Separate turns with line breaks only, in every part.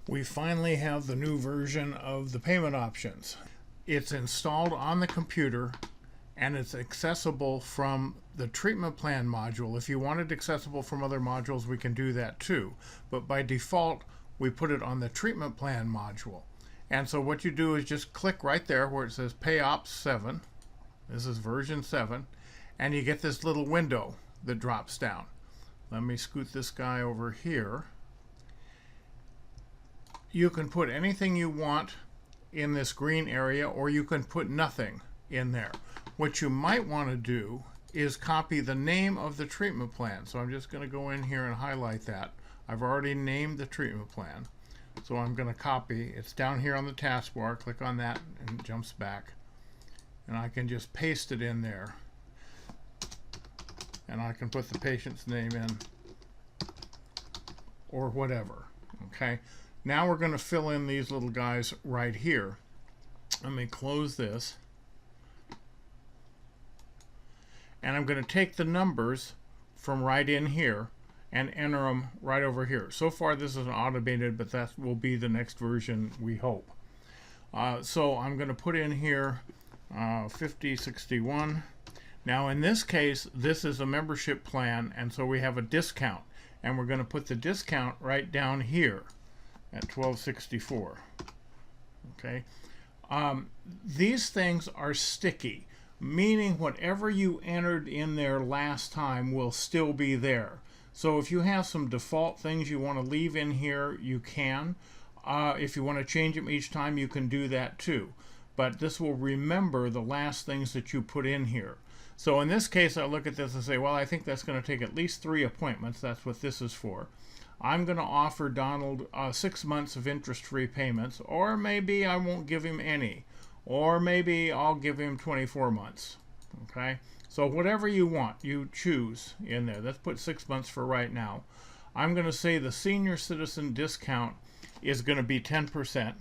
We finally have the new version of the payment options. It's installed on the computer and it's accessible from the treatment plan module. If you want it accessible from other modules, we can do that too. But by default, we put it on the treatment plan module. And so what you do is just click right there where it says PayOps 7. This is version 7. And you get this little window that drops down. Let me scoot this guy over here. You can put anything you want in this green area, or you can put nothing in there. What you might want to do is copy the name of the treatment plan. So I'm just going to go in here and highlight that. I've already named the treatment plan. So I'm going to copy. It's down here on the taskbar. Click on that and it jumps back. And I can just paste it in there. And I can put the patient's name in or whatever. Okay. Now we're going to fill in these little guys right here. Let me close this. And I'm going to take the numbers from right in here and enter them right over here. So far this is an automated, but that will be the next version, we hope. So I'm going to put in here 5061. Now in this case, this is a membership plan, and so we have a discount. And we're going to put the discount right down here at $12.64. Okay. These things are sticky, meaning whatever you entered in there last time will still be there. So if you have some default things you want to leave in here, you can. If you want to change them each time, you can do that too. But this will remember the last things that you put in here. So in this case, I look at this and say, well, I think that's going to take at least 3 appointments. That's what this is for. I'm going to offer Donald 6 months of interest-free payments, or maybe I won't give him any, or maybe I'll give him 24 months. Okay, so whatever you want, you choose in there. Let's put 6 months for right now. I'm going to say the senior citizen discount is going to be 10%,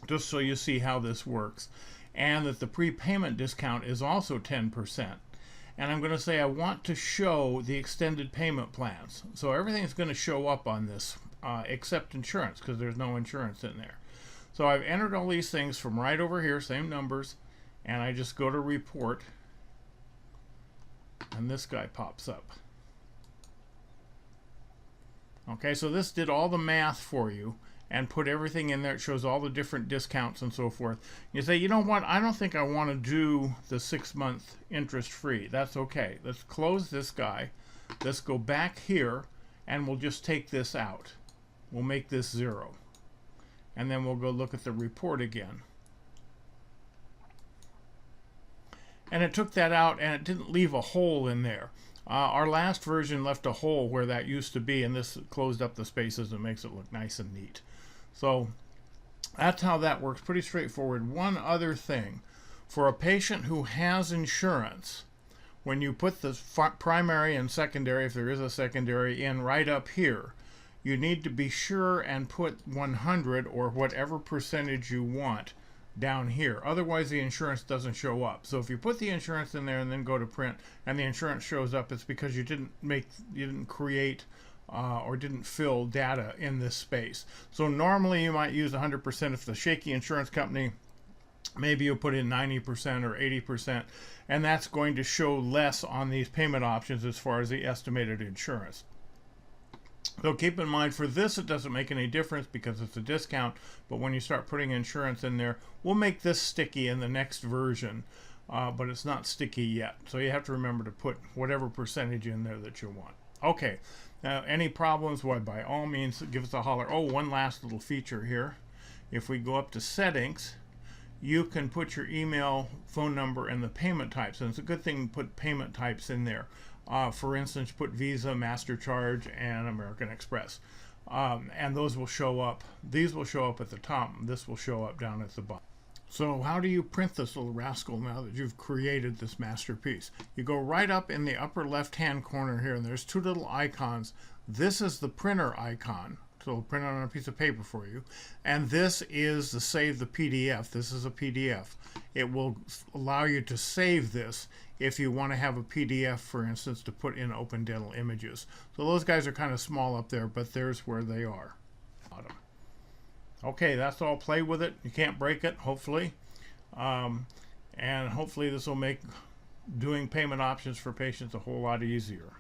just so you see how this works, and that the prepayment discount is also 10%. And I'm going to say I want to show the extended payment plans. So everything's going to show up on this except insurance, because there's no insurance in there. So I've entered all these things from right over here, same numbers, and I just go to report, and this guy pops up. Okay, so this did all the math for you and put everything in there. It shows all the different discounts and so forth. You say, you know what, I don't think I want to do the 6-month interest free. That's okay. Let's close this guy. Let's go back here and we'll just take this out. We'll make this 0. And then we'll go look at the report again. And it took that out and it didn't leave a hole in there. Our last version left a hole where that used to be, and this closed up the spaces and makes it look nice and neat. So that's how that works. Pretty straightforward. One other thing. For a patient who has insurance, when you put the primary and secondary, if there is a secondary, in right up here, you need to be sure and put 100 or whatever percentage you want down here. Otherwise the insurance doesn't show up. So if you put the insurance in there and then go to print and the insurance shows up, it's because you didn't create or didn't fill data in this space. So normally you might use 100%. If the shaky insurance company, maybe you'll put in 90% or 80%, and that's going to show less on these payment options as far as the estimated insurance. So keep in mind, for this it doesn't make any difference because it's a discount, but when you start putting insurance in there, we'll make this sticky in the next version, but it's not sticky yet. So you have to remember to put whatever percentage in there that you want. Okay, now any problems, why, by all means give us a holler. Oh, one last little feature here. If we go up to settings, you can put your email, phone number, and the payment types, and it's a good thing to put payment types in there. For instance, put Visa, MasterCharge, and American Express. And those will show up. These will show up at the top. This will show up down at the bottom. So how do you print this little rascal now that you've created this masterpiece? You go right up in the upper left-hand corner here, and there's 2 little icons. This is the printer icon. So it'll print it on a piece of paper for you. And this is the save the PDF. This is a PDF. It will allow you to save this if you want to have a PDF, for instance, to put in Open Dental Images. So those guys are kind of small up there, but there's where they are. Okay, that's all. Play with it. You can't break it, hopefully. And hopefully this will make doing payment options for patients a whole lot easier.